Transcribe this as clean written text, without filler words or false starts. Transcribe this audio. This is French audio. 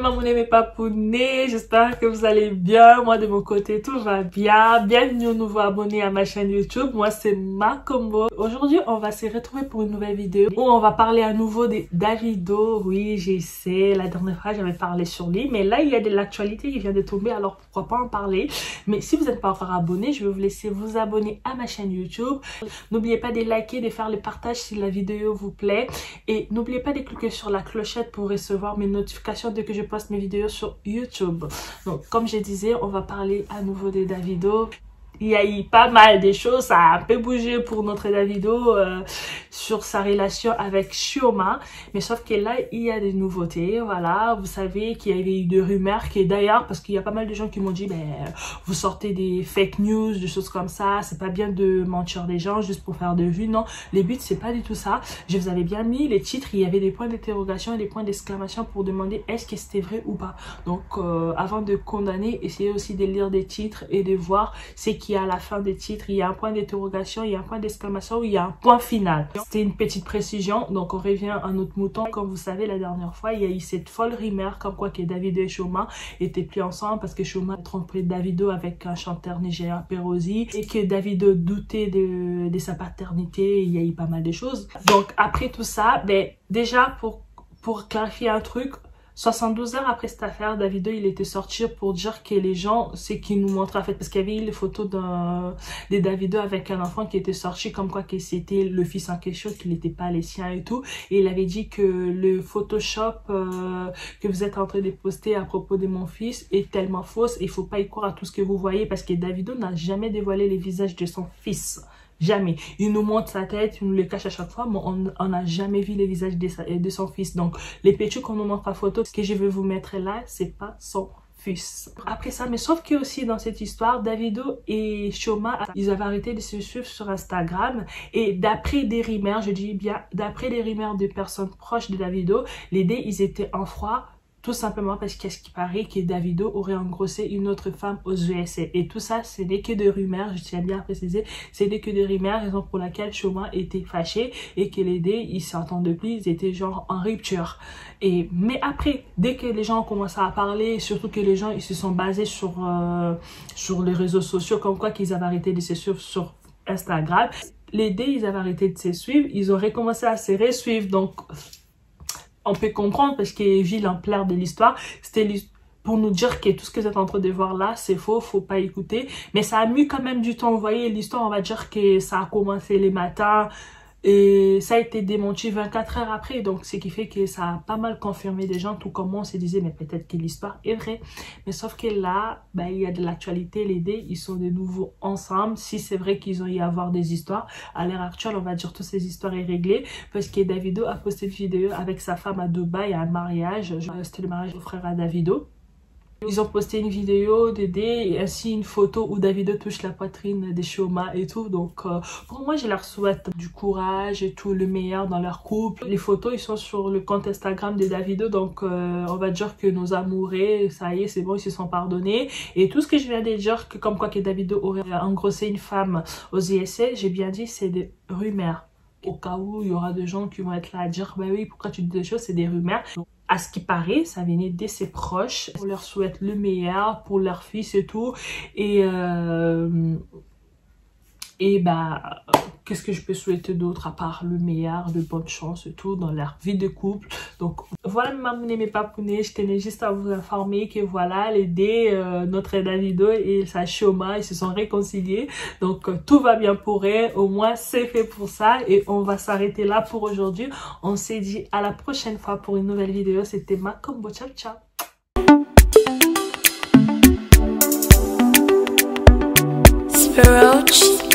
mamounés, mes papounets, j'espère que vous allez bien. Moi de mon côté tout va bien. Bienvenue aux nouveaux abonnés à ma chaîne YouTube. Moi c'est Macombo. Aujourd'hui on va se retrouver pour une nouvelle vidéo où on va parler à nouveau de Davido. Oui, j'essaie, la dernière fois j'avais parlé sur lui, mais là il y a de l'actualité qui vient de tomber, alors pourquoi pas en parler. Mais si vous n'êtes pas encore abonné, je vais vous laisser vous abonner à ma chaîne YouTube. N'oubliez pas de liker, de faire le partage si la vidéo vous plaît, et n'oubliez pas de cliquer sur la clochette pour recevoir mes notifications dès que je poste mes vidéos sur YouTube. Donc comme je disais, on va parler à nouveau de Davido. Il y a eu pas mal de choses, ça a un peu bougé pour notre Davido sur sa relation avec Chioma, mais sauf que là il y a des nouveautés. Voilà, vous savez qu'il y avait eu des rumeurs, qui d'ailleurs, parce qu'il y a pas mal de gens qui m'ont dit vous sortez des fake news, des choses comme ça, c'est pas bien de mentir des gens juste pour faire de vues. Non, le but c'est pas du tout ça. Je vous avais bien mis les titres, il y avait des points d'interrogation et des points d'exclamation pour demander est-ce que c'était vrai ou pas. Donc avant de condamner, essayez aussi de lire des titres et de voir c'est qui à la fin des titres, il y a un point d'interrogation, il y a un point d'exclamation, il y a un point final. C'était une petite précision, donc on revient à notre mouton. Comme vous savez, la dernière fois, il y a eu cette folle rumeur comme quoi que Davido et Chioma étaient plus ensemble parce que Chioma a trompé Davido avec un chanteur nigérien, Perosi, et que Davido doutait de sa paternité. Il y a eu pas mal de choses. Donc après tout ça, déjà pour clarifier un truc, 72 heures après cette affaire, Davido il était sorti pour dire que les gens, c'est qu'il nous montre en fait, parce qu'il y avait eu les photos de Davido avec un enfant qui était sorti comme quoi que c'était le fils en question, qu'il n'était pas les siens et tout, et il avait dit que le Photoshop que vous êtes en train de poster à propos de mon fils est tellement fausse, il faut pas y croire à tout ce que vous voyez, parce que Davido n'a jamais dévoilé les visages de son fils. Jamais. Il nous montre sa tête, il nous le cache à chaque fois, mais on n'a jamais vu les visages de son fils. Donc, les pétus qu'on nous montre en photo, ce que je vais vous mettre là, c'est pas son fils. Après ça, mais sauf que aussi dans cette histoire, Davido et Chioma, ils avaient arrêté de se suivre sur Instagram, et d'après des rumeurs, je dis bien, d'après des rumeurs de personnes proches de Davido, les deux, ils étaient en froid. Tout simplement parce qu'est-ce qui paraît que Davido aurait engrossé une autre femme aux USA. Et tout ça, ce n'est que des rumeurs, je tiens bien à préciser, ce n'est que des rumeurs, raison pour laquelle Chioma était fâchée et que les deux, ils s'entendaient plus, ils étaient genre en rupture. Mais après, dès que les gens ont commencé à parler, surtout que les gens ils se sont basés sur les réseaux sociaux, comme quoi qu'ils avaient arrêté de se suivre sur Instagram, les deux, ils avaient arrêté de se suivre, ils ont recommencé à se re-suivre, donc on peut comprendre parce que vu l'ampleur de l'histoire, c'était pour nous dire que tout ce que vous êtes en train de voir là, c'est faux, faut pas écouter. Mais ça a mis quand même du temps. Vous voyez, l'histoire, on va dire que ça a commencé les matins et ça a été démenti 24 heures après. Donc, ce qui fait que ça a pas mal confirmé des gens, tout comme moi, on se disait, mais peut-être que l'histoire est vraie. Mais sauf que là, il y a de l'actualité, les deux, ils sont de nouveau ensemble. Si c'est vrai qu'ils ont y avoir des histoires, à l'heure actuelle, on va dire toutes ces histoires est réglées parce que Davido a posté une vidéo avec sa femme à Dubaï à un mariage. C'était le mariage du frère à Davido. Ils ont posté une vidéo et ainsi une photo où Davido touche la poitrine de Chioma et tout. Donc pour moi, je leur souhaite du courage et tout le meilleur dans leur couple. Les photos, ils sont sur le compte Instagram de Davido. Donc on va dire que nos amoureux, ça y est, c'est bon, ils se sont pardonnés. Et tout ce que je viens de dire, que comme quoi que Davido aurait engrossé une femme aux USA, j'ai bien dit, c'est des rumeurs. Au cas où il y aura des gens qui vont être là à dire, bah oui, pourquoi tu dis des choses, c'est des rumeurs. Donc, à ce qui paraît, ça venait de ses proches. On leur souhaite le meilleur pour leur fils et tout. Qu'est-ce que je peux souhaiter d'autre à part le meilleur, de bonne chance et tout dans leur vie de couple. Donc voilà mes papounets, je tenais juste à vous informer que voilà, les deux, notre Davido et sa Chioma, ils se sont réconciliés. Donc tout va bien pour eux, au moins c'est fait pour ça, et on va s'arrêter là pour aujourd'hui. On s'est dit à la prochaine fois pour une nouvelle vidéo. C'était Macombo, ciao ciao. Spiroche.